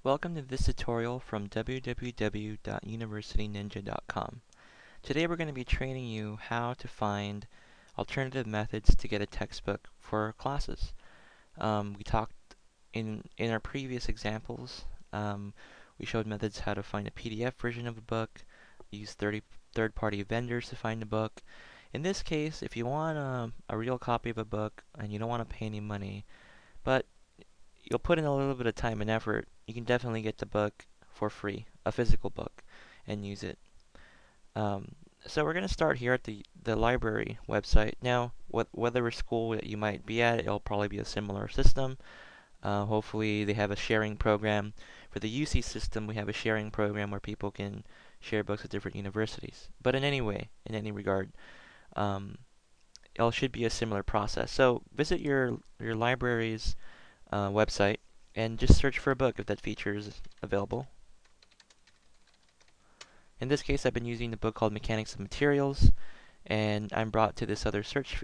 Welcome to this tutorial from www.universityninja.com. Today we're going to be training you how to find alternative methods to get a textbook for classes. We talked in our previous examples, we showed methods how to find a PDF version of a book, use third-party vendors to find a book. In this case, if you want a real copy of a book and you don't want to pay any money, but you'll put in a little bit of time and effort, you can definitely get the book for free, a physical book, and use it. Um, so we're going to start here at the library website. Now, whatever school that you might be at, it'll probably be a similar system. Hopefully they have a sharing program. For the UC system, we have a sharing program where people can share books with different universities. But in any way, in any regard, um, it should be a similar process. So visit your library's website and just search for a book if that feature is available. In this case, I've been using the book called Mechanics of Materials, and I'm brought to this other search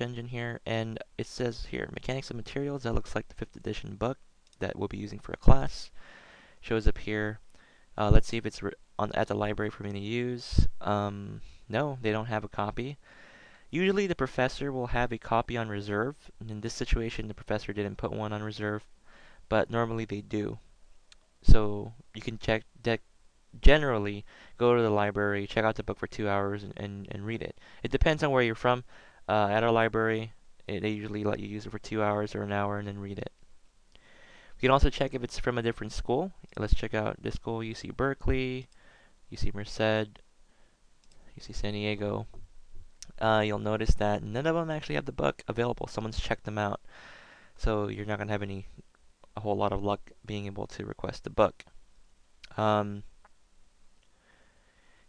engine here, and it says here, Mechanics of Materials. That looks like the 5th edition book that we'll be using for a class. Shows up here. Let's see if it's at the library for me to use. No, they don't have a copy. Usually the professor will have a copy on reserve, and in this situation the professor didn't put one on reserve, but normally they do. So you can check that. Generally, go to the library, check out the book for 2 hours, and read it. It depends on where you're from. At our library, they usually let you use it for 2 hours or an hour and then read it. We can also check if it's from a different school. Let's check out this school, UC Berkeley, UC Merced, UC San Diego. You'll notice that none of them actually have the book available. Someone's checked them out. So you're not going to have a whole lot of luck being able to request the book. Um,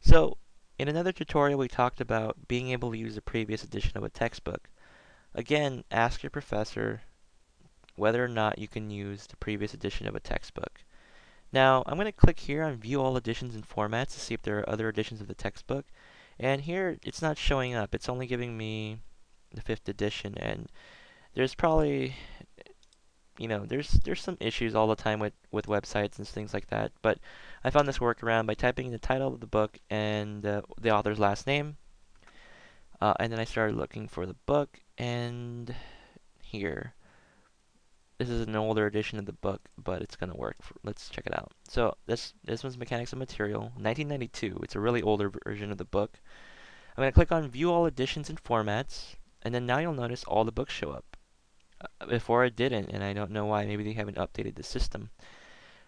So, in another tutorial we talked about being able to use a previous edition of a textbook. Again, ask your professor whether or not you can use the previous edition of a textbook. Now, I'm going to click here on View All Editions and Formats to see if there are other editions of the textbook. And here, it's not showing up. It's only giving me the 5th edition, and there's probably there's some issues all the time with websites and things like that. But I found this workaround by typing in the title of the book and the author's last name. And then I started looking for the book, and here. This is an older edition of the book, but it's going to work. Let's check it out. So this one's Mechanics of Material, 1992. It's a really older version of the book. I'm going to click on View All Editions and Formats, and then now you'll notice all the books show up. Before it didn't, and I don't know why. Maybe they haven't updated the system.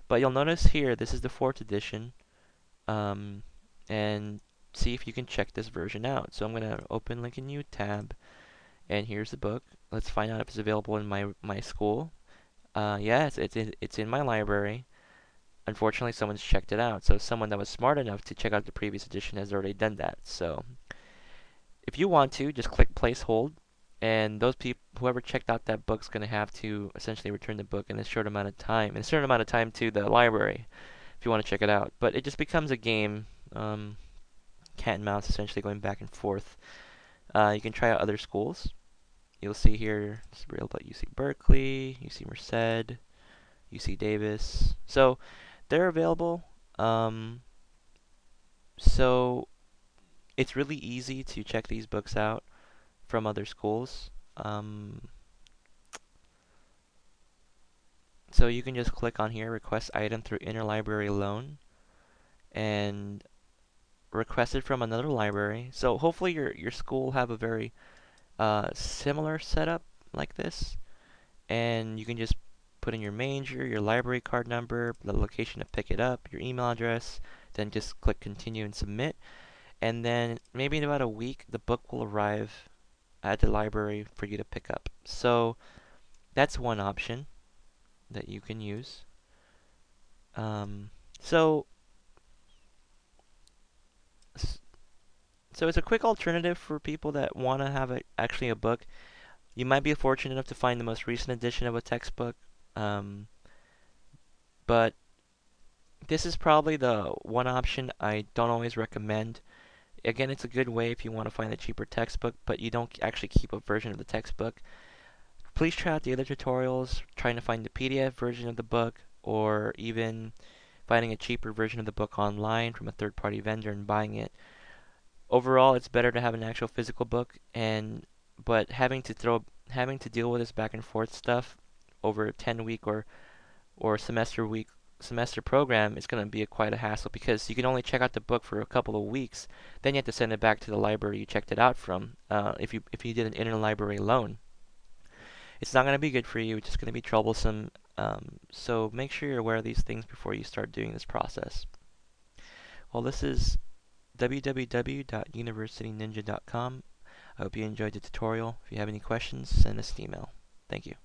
But you'll notice here, this is the 4th edition, and see if you can check this version out. So I'm going to open like a new tab, and here's the book. Let's find out if it's available in my school. Yes, it's in my library. Unfortunately, someone's checked it out. So someone that was smart enough to check out the previous edition has already done that. So if you want to, just click Place Hold, and those people, whoever checked out that book's going to have to essentially return the book in a short amount of time, to the library if you want to check it out. But it just becomes a game, cat and mouse, essentially going back and forth. You can try out other schools. You'll see here, it's real about UC Berkeley, UC Merced, UC Davis. So they're available. So it's really easy to check these books out from other schools. So you can just click on here, request item through interlibrary loan, and request it from another library. So hopefully your school will have a very similar setup like this, and you can just put in your major, your library card number, the location to pick it up, your email address, then just click continue and submit, and then maybe in about a week the book will arrive at the library for you to pick up. So that's one option that you can use. So it's a quick alternative for people that want to have actually a book. You might be fortunate enough to find the most recent edition of a textbook, but this is probably the one option I don't always recommend. Again, it's a good way if you want to find a cheaper textbook, but you don't actually keep a version of the textbook. Please try out the other tutorials, trying to find the PDF version of the book, or even finding a cheaper version of the book online from a third-party vendor and buying it. Overall, it's better to have an actual physical book, and but having to deal with this back and forth stuff over a 10-week or semester program is going to be quite a hassle, because you can only check out the book for a couple of weeks. Then you have to send it back to the library you checked it out from. If you did an interlibrary loan, it's not going to be good for you. It's just going to be troublesome. So make sure you're aware of these things before you start doing this process. Well, this is www.universityninja.com. I hope you enjoyed the tutorial. If you have any questions, send us an email. Thank you.